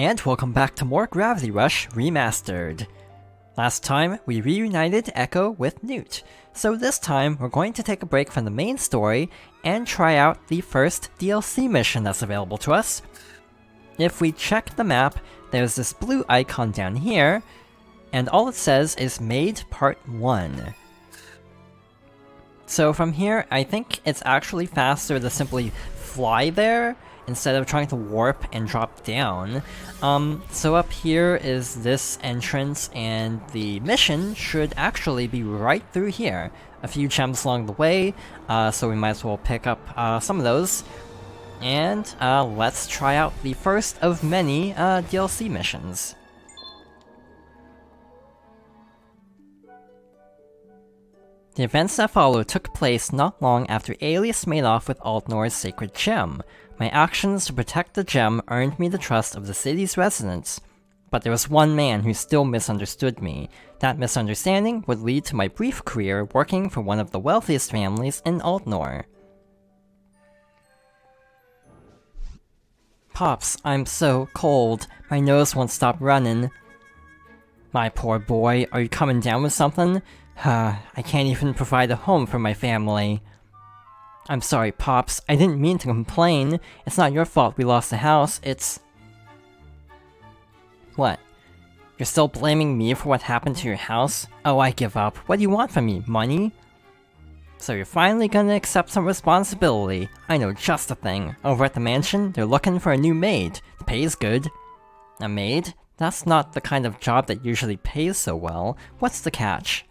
And welcome back to more Gravity Rush Remastered. Last time, we reunited Echo with Newt, so this time we're going to take a break from the main story and try out the first DLC mission that's available to us. If we check the map, there's this blue icon down here, and all it says is Maid Part 1. So from here, I think it's actually faster to simply fly there, instead of trying to warp and drop down. So up here is this entrance, and the mission should actually be right through here. A few gems along the way, so we might as well pick up some of those. And let's try out the first of many DLC missions. The events that follow took place not long after Alias made off with Aldnor's sacred gem. My actions to protect the gem earned me the trust of the city's residents. But there was one man who still misunderstood me. That misunderstanding would lead to my brief career working for one of the wealthiest families in Aldnor. Pops, I'm so cold. My nose won't stop running. My poor boy, are you coming down with something? I can't even provide a home for my family. I'm sorry, Pops. I didn't mean to complain. It's not your fault we lost the house, it's... What? You're still blaming me for what happened to your house? Oh, I give up. What do you want from me? Money? So you're finally gonna accept some responsibility. I know just the thing. Over at the mansion, they're looking for a new maid. The pay's good. A maid? That's not the kind of job that usually pays so well. What's the catch?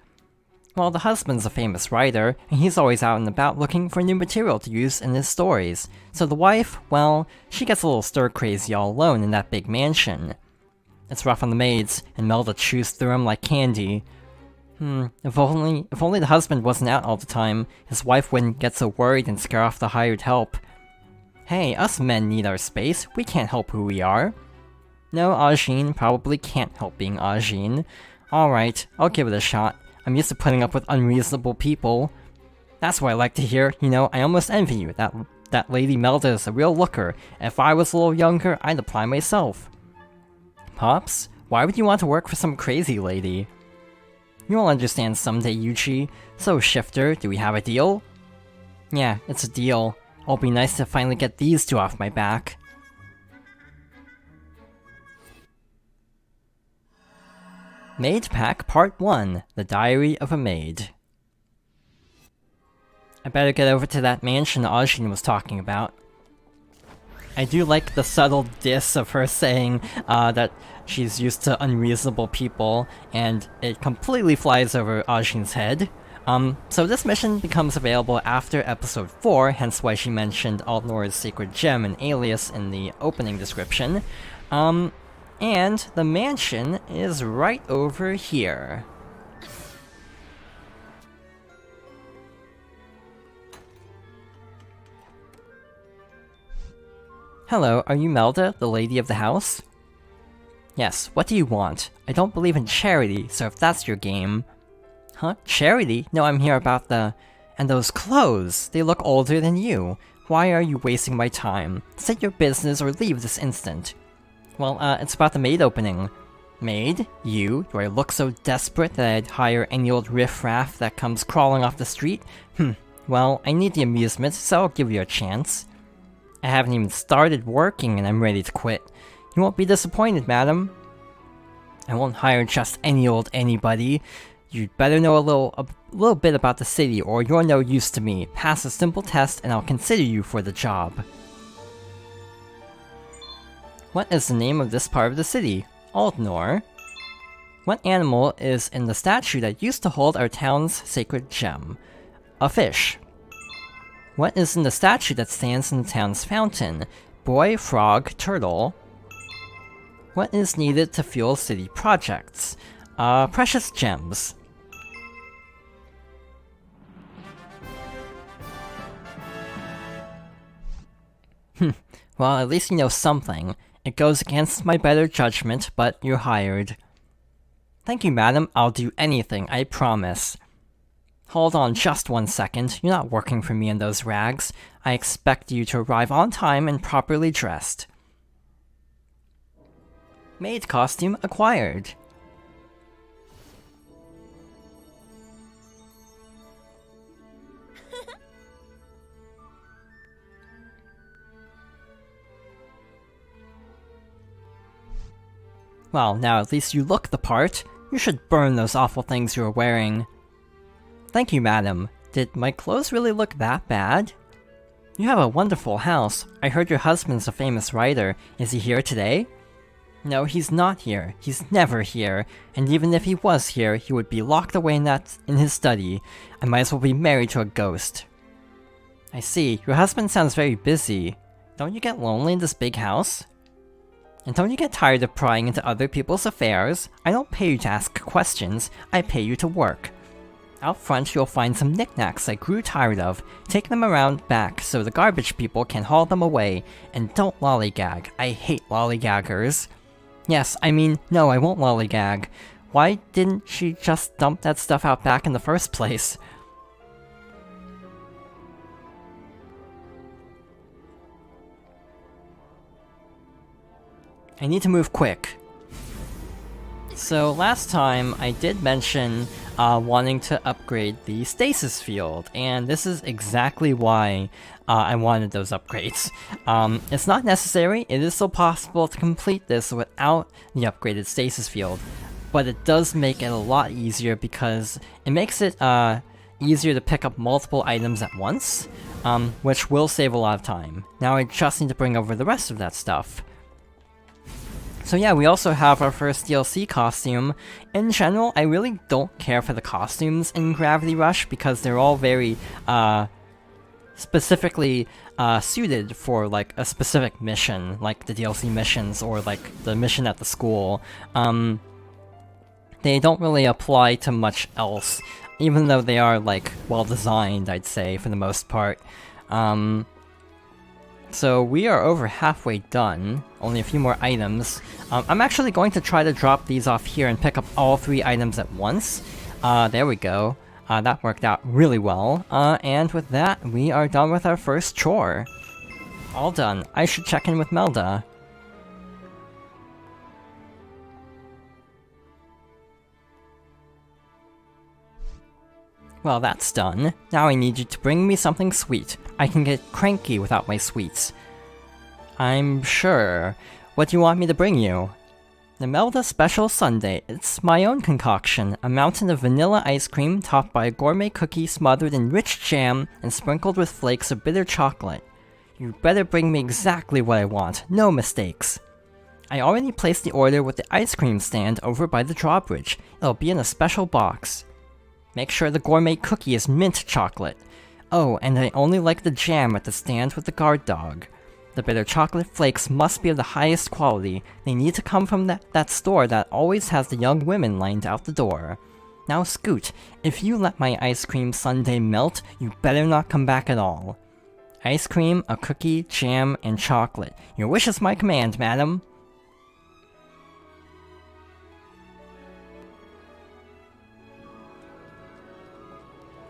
Well, the husband's a famous writer, and he's always out and about looking for new material to use in his stories. So the wife, well, she gets a little stir-crazy all alone in that big mansion. It's rough on the maids, and Melda chews through them like candy. If only the husband wasn't out all the time, his wife wouldn't get so worried and scare off the hired help. Hey, us men need our space, we can't help who we are. No, Ajin probably can't help being Ajin. Alright, I'll give it a shot. I'm used to putting up with unreasonable people. That's what I like to hear, you know, I almost envy you. That Lady Melda is a real looker. If I was a little younger, I'd apply myself. Pops, why would you want to work for some crazy lady? You'll understand someday, Yuchi. So, Shifter, do we have a deal? Yeah, it's a deal. It'll be nice to finally get these two off my back. Maid Pack Part 1, The Diary of a Maid. I better get over to that mansion Ajin was talking about. I do like the subtle diss of her saying that she's used to unreasonable people, and it completely flies over Ajin's head. So this mission becomes available after episode 4, hence why she mentioned Aldnor's sacred gem and Alias in the opening description. And the mansion is right over here. Hello, are you Melda, the lady of the house? Yes, what do you want? I don't believe in charity, so if that's your game... Huh? Charity? No, I'm here about the... And those clothes! They look older than you. Why are you wasting my time? Set your business or leave this instant. Well, it's about the maid opening. Maid? You? Do I look so desperate that I'd hire any old riffraff that comes crawling off the street? Well, I need the amusement, so I'll give you a chance. I haven't even started working and I'm ready to quit. You won't be disappointed, madam. I won't hire just any old anybody. You'd better know a little bit about the city or you're no use to me. Pass a simple test and I'll consider you for the job. What is the name of this part of the city? Aldnor. What animal is in the statue that used to hold our town's sacred gem? A fish. What is in the statue that stands in the town's fountain? Boy, frog, turtle. What is needed to fuel city projects? Precious gems. Well, at least you know something. It goes against my better judgment, but you're hired. Thank you, madam. I'll do anything, I promise. Hold on just 1 second. You're not working for me in those rags. I expect you to arrive on time and properly dressed. Maid costume acquired. Well, now at least you look the part. You should burn those awful things you were wearing. Thank you, madam. Did my clothes really look that bad? You have a wonderful house. I heard your husband's a famous writer. Is he here today? No, he's not here. He's never here. And even if he was here, he would be locked away in his study. I might as well be married to a ghost. I see. Your husband sounds very busy. Don't you get lonely in this big house? And don't you get tired of prying into other people's affairs? I don't pay you to ask questions, I pay you to work. Out front you'll find some knickknacks I grew tired of. Take them around back so the garbage people can haul them away. And don't lollygag, I hate lollygaggers. Yes, I mean, no, I won't lollygag. Why didn't she just dump that stuff out back in the first place? I need to move quick. So last time I did mention wanting to upgrade the stasis field, and this is exactly why I wanted those upgrades. It's not necessary, it is still possible to complete this without the upgraded stasis field, but it does make it a lot easier because it makes it easier to pick up multiple items at once, which will save a lot of time. Now I just need to bring over the rest of that stuff. So yeah, we also have our first DLC costume. In general, I really don't care for the costumes in Gravity Rush because they're all very, specifically, suited for, like, a specific mission, like the DLC missions or, like, the mission at the school. They don't really apply to much else, even though they are, like, well-designed, I'd say, for the most part. So we are over halfway done, only a few more items. I'm actually going to try to drop these off here and pick up all 3 items at once. There we go. That worked out really well. And with that, we are done with our first chore. All done. I should check in with Melda. Well, that's done. Now I need you to bring me something sweet. I can get cranky without my sweets. I'm sure. What do you want me to bring you? The Melda Special Sundae. It's my own concoction. A mountain of vanilla ice cream topped by a gourmet cookie smothered in rich jam and sprinkled with flakes of bitter chocolate. You better bring me exactly what I want. No mistakes. I already placed the order with the ice cream stand over by the drawbridge. It'll be in a special box. Make sure the gourmet cookie is mint chocolate. Oh, and I only like the jam at the stand with the guard dog. The bitter chocolate flakes must be of the highest quality. They need to come from that store that always has the young women lined out the door. Now Scoot, if you let my ice cream sundae melt, you better not come back at all. Ice cream, a cookie, jam, and chocolate. Your wish is my command, madam.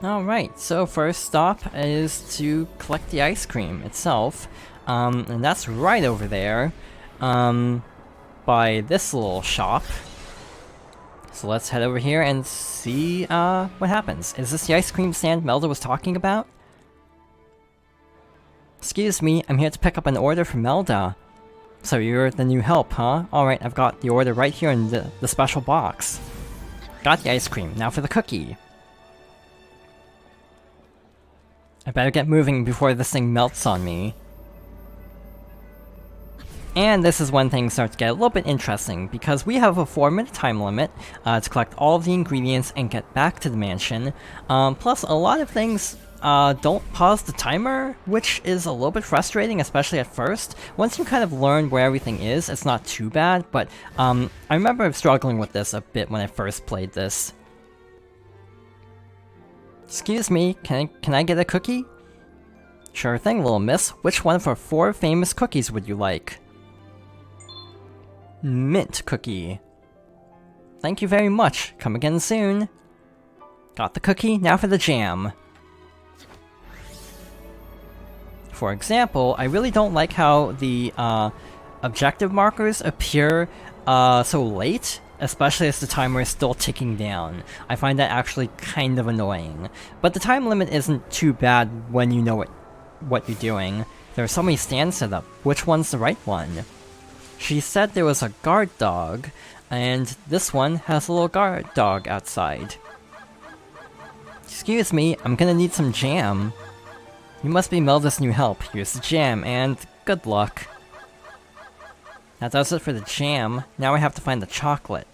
Alright, so first stop is to collect the ice cream itself, and that's right over there, by this little shop. So let's head over here and see, what happens. Is this the ice cream stand Melda was talking about? Excuse me, I'm here to pick up an order for Melda. So you're the new help, huh? Alright, I've got the order right here in the special box. Got the ice cream, now for the cookie. I better get moving before this thing melts on me. And this is when things start to get a little bit interesting, because we have a 4-minute time limit to collect all of the ingredients and get back to the mansion. Plus, a lot of things don't pause the timer, which is a little bit frustrating, especially at first. Once you kind of learn where everything is, it's not too bad, but I remember struggling with this a bit when I first played this. Excuse me, can I get a cookie? Sure thing, little miss. Which one of our 4 famous cookies would you like? Mint cookie. Thank you very much. Come again soon. Got the cookie, now for the jam. For example, I really don't like how the objective markers appear so late, especially as the timer is still ticking down. I find that actually kind of annoying. But the time limit isn't too bad when you know what you're doing. There are so many stands set up. Which one's the right one? She said there was a guard dog, and this one has a little guard dog outside. Excuse me, I'm gonna need some jam. You must be Melda's new help. Here's the jam, and good luck. That does it for the jam. Now I have to find the chocolate.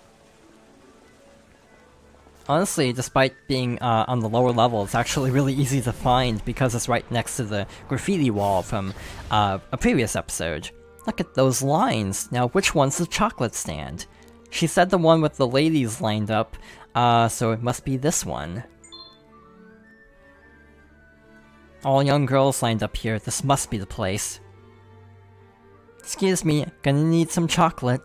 Honestly, despite being on the lower level, it's actually really easy to find because it's right next to the graffiti wall from a previous episode. Look at those lines! Now which one's the chocolate stand? She said the one with the ladies lined up, so it must be this one. All young girls lined up here, this must be the place. Excuse me, gonna need some chocolate.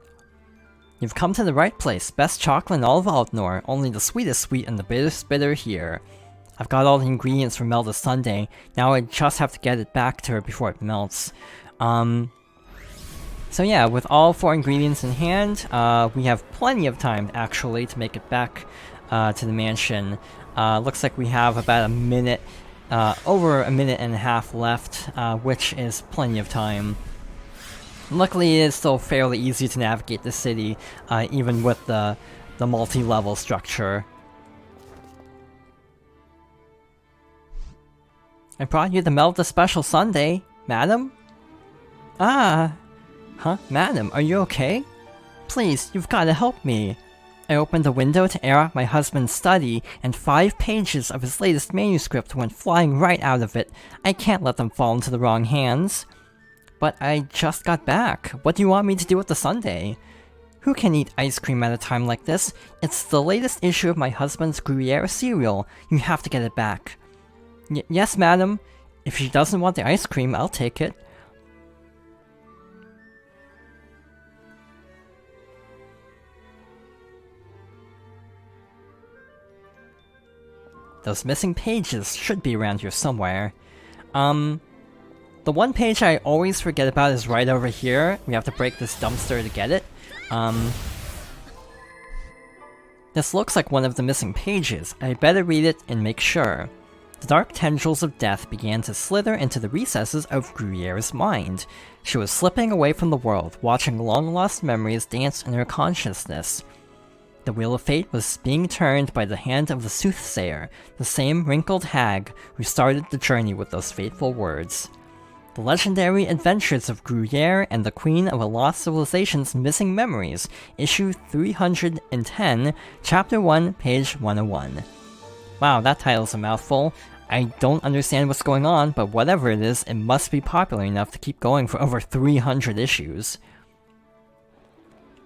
You've come to the right place, best chocolate in all of Aldnor, only the sweetest sweet and the bitterest bitter here. I've got all the ingredients for Melda's sundae, now I just have to get it back to her before it melts. So yeah, with all 4 ingredients in hand, we have plenty of time, actually, to make it back to the mansion. Looks like we have about a minute, over a minute and a half left, which is plenty of time. Luckily, it is still fairly easy to navigate the city, even with the multi-level structure. I brought you the Melda Special Sundae, madam? Ah! Huh? Madam, are you okay? Please, you've gotta help me. I opened the window to air out my husband's study, and 5 pages of his latest manuscript went flying right out of it. I can't let them fall into the wrong hands. But I just got back. What do you want me to do with the sundae? Who can eat ice cream at a time like this? It's the latest issue of my husband's Gruyere cereal. You have to get it back. Yes, madam. If she doesn't want the ice cream, I'll take it. Those missing pages should be around here somewhere. The one page I always forget about is right over here. We have to break this dumpster to get it. This looks like one of the missing pages. I better read it and make sure. The dark tendrils of death began to slither into the recesses of Gruyere's mind. She was slipping away from the world, watching long-lost memories dance in her consciousness. The wheel of fate was being turned by the hand of the soothsayer, the same wrinkled hag who started the journey with those fateful words. The legendary adventures of Gruyere and the Queen of a Lost Civilization's Missing Memories, issue 310, chapter 1, page 101. Wow, that title's a mouthful. I don't understand what's going on, but whatever it is, it must be popular enough to keep going for over 300 issues.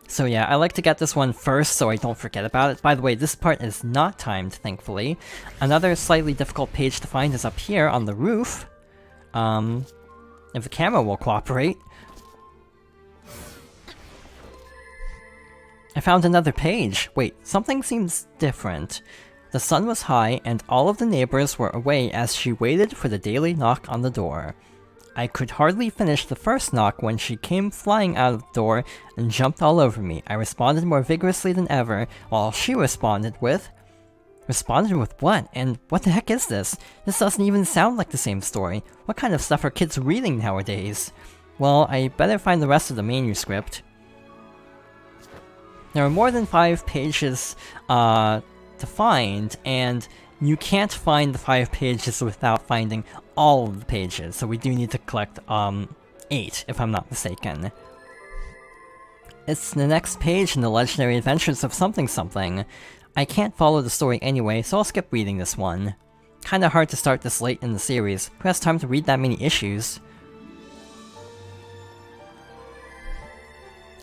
So yeah, I like to get this one first so I don't forget about it. By the way, this part is not timed, thankfully. Another slightly difficult page to find is up here on the roof. If the camera will cooperate. I found another page. Wait, something seems different. The sun was high, and all of the neighbors were away as she waited for the daily knock on the door. I could hardly finish the first knock when she came flying out of the door and jumped all over me. I responded more vigorously than ever, while she responded with... Responded with what? And what the heck is this? This doesn't even sound like the same story. What kind of stuff are kids reading nowadays? Well, I better find the rest of the manuscript. There are more than 5 pages to find, and you can't find the 5 pages without finding all of the pages, so we do need to collect 8, if I'm not mistaken. It's the next page in the Legendary Adventures of Something Something. I can't follow the story anyway, so I'll skip reading this one. Kinda hard to start this late in the series. Who has time to read that many issues?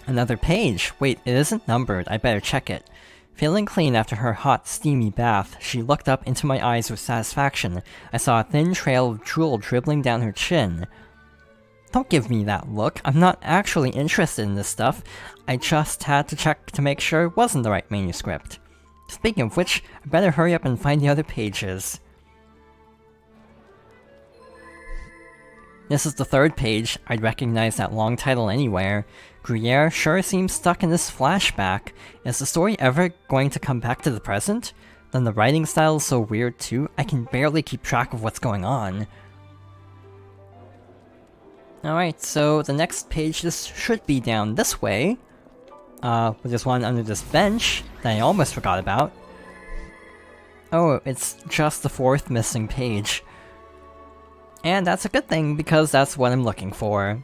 Another page! Wait, it isn't numbered, I better check it. Feeling clean after her hot, steamy bath, she looked up into my eyes with satisfaction. I saw a thin trail of drool dribbling down her chin. Don't give me that look, I'm not actually interested in this stuff. I just had to check to make sure it wasn't the right manuscript. Speaking of which, I better hurry up and find the other pages. This is the third page. I'd recognize that long title anywhere. Gruyere sure seems stuck in this flashback. Is the story ever going to come back to the present? Then the writing style is so weird too, I can barely keep track of what's going on. Alright, so the next page, this should be down this way. There's one under this bench that I almost forgot about. Oh, it's just the fourth missing page. And that's a good thing, because that's what I'm looking for.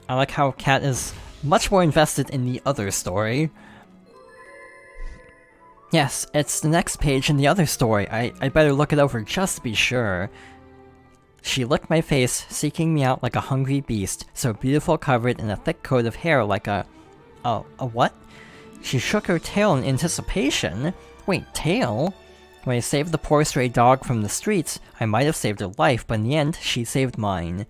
I like how Kat is much more invested in the other story. Yes, it's the next page in the other story. I better look it over just to be sure. She licked my face, seeking me out like a hungry beast, so beautiful covered in a thick coat of hair like a what? She shook her tail in anticipation. Wait, tail? When I saved the poor stray dog from the streets, I might have saved her life, but in the end, she saved mine.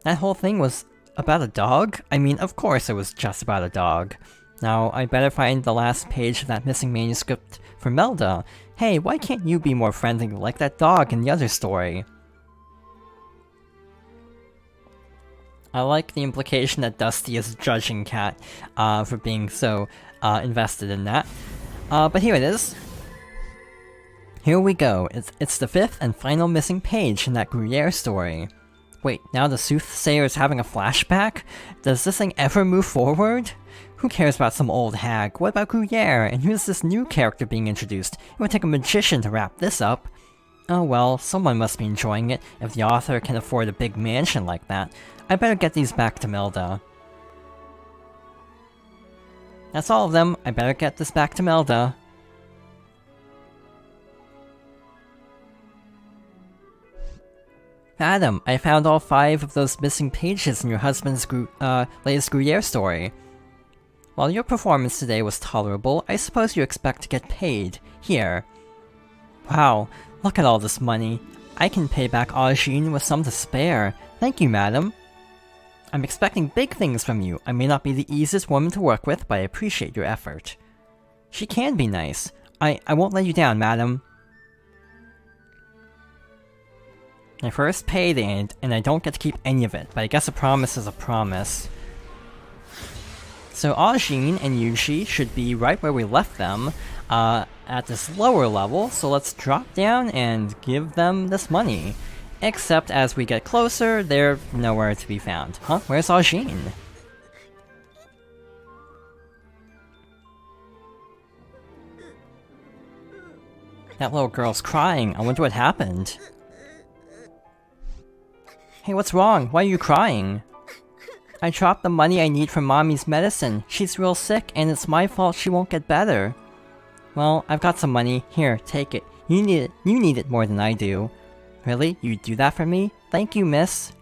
That whole thing was about a dog? I mean, of course it was just about a dog. Now, I better find the last page of that missing manuscript for Melda. Hey, why can't you be more friendly like that dog in the other story? I like the implication that Dusty is judging Kat for being so invested in that. But here it is. Here we go. It's the fifth and final missing page in that Gruyere story. Wait, now the soothsayer is having a flashback? Does this thing ever move forward? Who cares about some old hag? What about Gruyere? And who's this new character being introduced? It would take a magician to wrap this up. Oh well, someone must be enjoying it, if the author can afford a big mansion like that. I better get these back to Melda. That's all of them. I better get this back to Melda. Madam, I found all 5 of those missing pages in your husband's latest Gruyere story. While your performance today was tolerable, I suppose you expect to get paid. Here. Wow, look at all this money. I can pay back Ajin with some to spare. Thank you, madam. I'm expecting big things from you. I may not be the easiest woman to work with, but I appreciate your effort. She can be nice. I won't let you down, madam. My first payday, and I don't get to keep any of it, but I guess a promise is a promise. So Ajin and Yuji should be right where we left them, at this lower level, so let's drop down and give them this money. Except as we get closer, they're nowhere to be found. Huh? Where's Ajin? That little girl's crying. I wonder what happened. Hey, what's wrong? Why are you crying? I dropped the money I need for Mommy's medicine. She's real sick, and it's my fault she won't get better. Well, I've got some money. Here, take it. You need it more than I do. Really? You'd do that for me? Thank you, miss.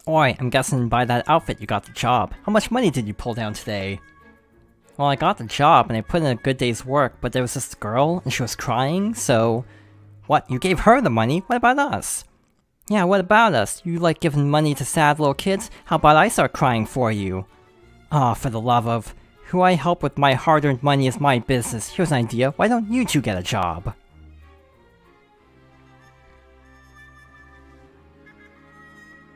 Oi, I'm guessing by that outfit you got the job. How much money did you pull down today? Well, I got the job and I put in a good day's work, but there was this girl and she was crying, so... What, you gave her the money? What about us? Yeah, what about us? You like giving money to sad little kids? How about I start crying for you? Aw, for the love of... Who I help with my hard-earned money is my business. Here's an idea, why don't you two get a job?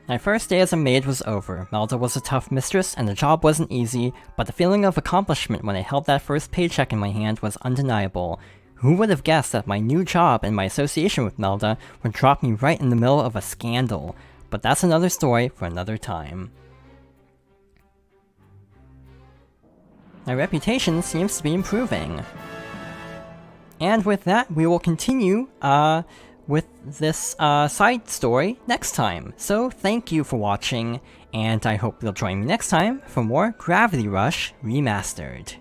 My first day as a maid was over. Melda was a tough mistress, and the job wasn't easy, but the feeling of accomplishment when I held that first paycheck in my hand was undeniable. Who would have guessed that my new job and my association with Melda would drop me right in the middle of a scandal? But that's another story for another time. My reputation seems to be improving. And with that, we will continue, with this side story next time. So thank you for watching, and I hope you'll join me next time for more Gravity Rush Remastered.